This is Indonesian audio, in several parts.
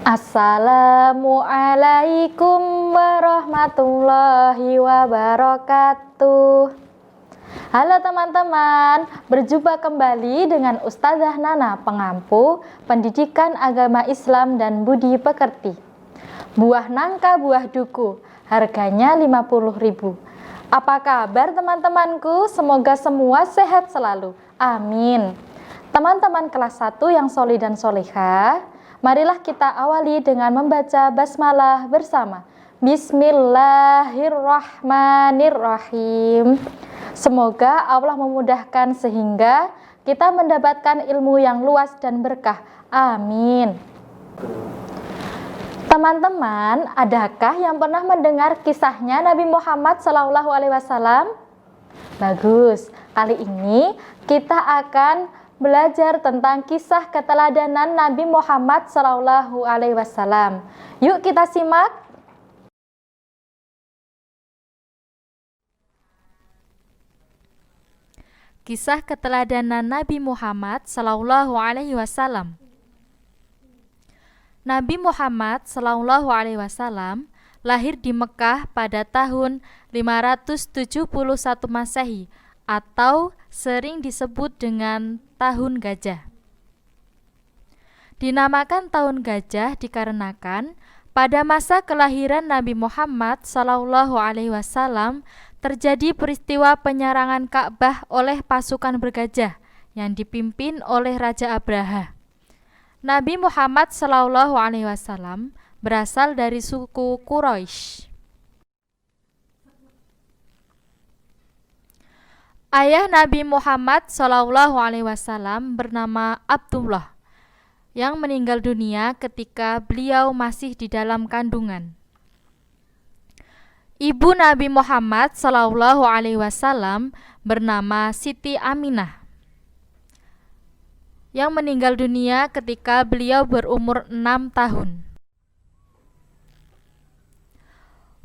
Assalamualaikum warahmatullahi wabarakatuh. Halo teman-teman, berjumpa kembali dengan Ustazah Nana Pengampu, Pendidikan Agama Islam dan Budi Pekerti. Buah nangka buah duku, harganya 50.000. Apa kabar teman-temanku? Semoga semua sehat selalu. Amin. Teman-teman kelas 1 yang solih dan solihah, marilah kita awali dengan membaca basmalah bersama. Bismillahirrahmanirrahim. Semoga Allah memudahkan sehingga kita mendapatkan ilmu yang luas dan berkah. Amin. Teman-teman, adakah yang pernah mendengar kisahnya Nabi Muhammad SAW? Bagus. Kali ini kita akan belajar tentang kisah keteladanan Nabi Muhammad SAW. Yuk kita simak. Kisah keteladanan Nabi Muhammad SAW. Nabi Muhammad SAW lahir di Mekah pada tahun 571 Masehi atau sering disebut dengan tahun gajah. Dinamakan tahun gajah dikarenakan pada masa kelahiran Nabi Muhammad SAW terjadi peristiwa penyerangan Ka'bah oleh pasukan bergajah yang dipimpin oleh Raja Abraha. Nabi Muhammad SAW berasal dari suku Quraisy. Ayah Nabi Muhammad SAW bernama Abdullah yang meninggal dunia ketika beliau masih di dalam kandungan. Ibu Nabi Muhammad SAW bernama Siti Aminah yang meninggal dunia ketika beliau berumur 6 tahun.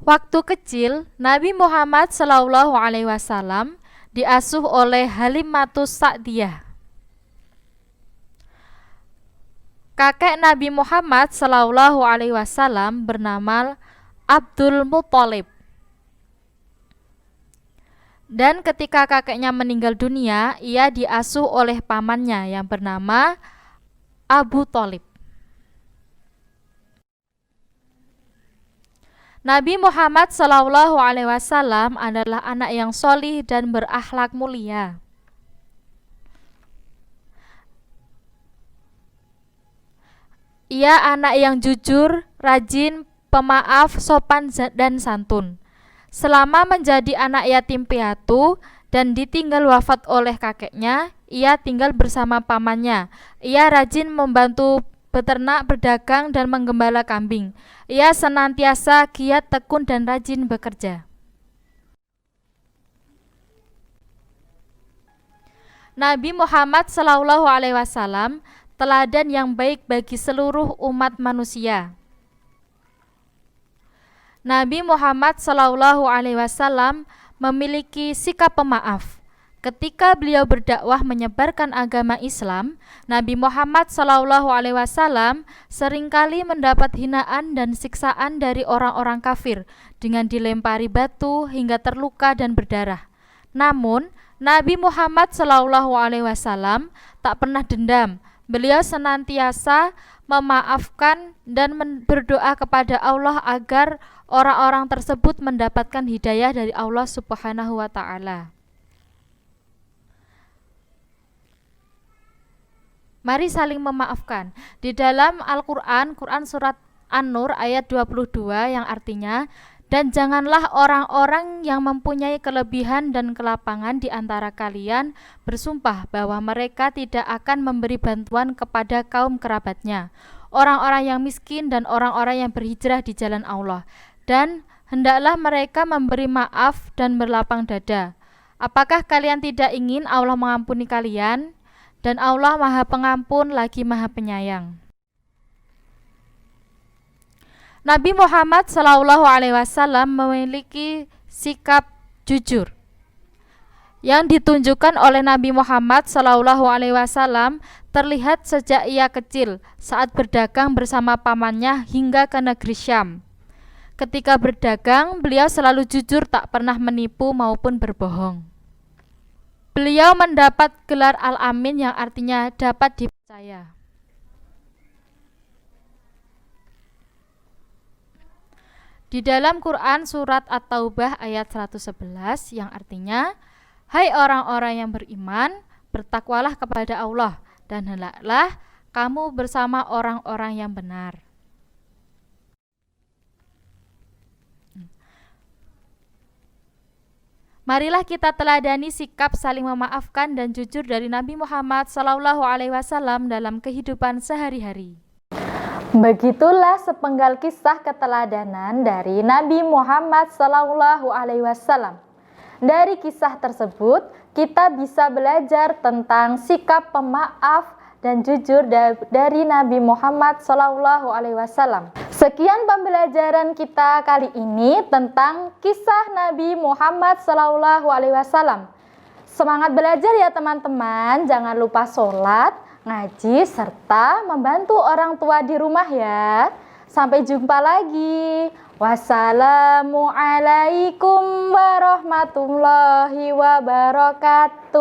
Waktu kecil, Nabi Muhammad SAW diasuh oleh Halimatus Sa'diyah. Kakek Nabi Muhammad SAW bernama Abdul Muthalib. Dan ketika kakeknya meninggal dunia, ia diasuh oleh pamannya yang bernama Abu Thalib. Nabi Muhammad SAW adalah anak yang solih dan berakhlak mulia. Ia anak yang jujur, rajin, pemaaf, sopan dan santun. Selama menjadi anak yatim piatu dan ditinggal wafat oleh kakeknya, ia tinggal bersama pamannya. Ia rajin membantu beternak, berdagang, dan menggembala kambing. Ia senantiasa giat, tekun, dan rajin bekerja. Nabi Muhammad SAW teladan yang baik bagi seluruh umat manusia. Nabi Muhammad SAW memiliki sikap pemaaf. Ketika beliau berdakwah menyebarkan agama Islam, Nabi Muhammad SAW seringkali mendapat hinaan dan siksaan dari orang-orang kafir dengan dilempari batu hingga terluka dan berdarah. Namun, Nabi Muhammad SAW tak pernah dendam. Beliau senantiasa memaafkan dan berdoa kepada Allah agar orang-orang tersebut mendapatkan hidayah dari Allah Subhanahu wa Ta'ala. Mari saling memaafkan. Di dalam Al-Quran, Quran surat An-Nur ayat 22 yang artinya, dan janganlah orang-orang yang mempunyai kelebihan dan kelapangan di antara kalian bersumpah bahwa mereka tidak akan memberi bantuan kepada kaum kerabatnya, orang-orang yang miskin dan orang-orang yang berhijrah di jalan Allah. Dan hendaklah mereka memberi maaf dan berlapang dada. Apakah kalian tidak ingin Allah mengampuni kalian? Dan Allah Maha Pengampun lagi Maha Penyayang. Nabi Muhammad SAW memiliki sikap jujur. yang ditunjukkan oleh Nabi Muhammad SAW terlihat sejak ia kecil saat berdagang bersama pamannya hingga ke negeri Syam. Ketika berdagang, beliau selalu jujur, tak pernah menipu maupun berbohong. Beliau mendapat gelar Al-Amin yang artinya dapat dipercaya. Di dalam Quran surat At-Taubah ayat 111 yang artinya, hai orang-orang yang beriman, bertakwalah kepada Allah dan hendaklah kamu bersama orang-orang yang benar. Marilah kita teladani sikap saling memaafkan dan jujur dari Nabi Muhammad SAW dalam kehidupan sehari-hari. Begitulah sepenggal kisah keteladanan dari Nabi Muhammad SAW. Dari kisah tersebut, kita bisa belajar tentang sikap pemaaf dan jujur dari Nabi Muhammad SAW. Sekian pembelajaran kita kali ini tentang kisah Nabi Muhammad SAW. Semangat belajar ya teman-teman, jangan lupa sholat, ngaji, serta membantu orang tua di rumah ya. Sampai jumpa lagi. Wassalamualaikum warahmatullahi wabarakatuh.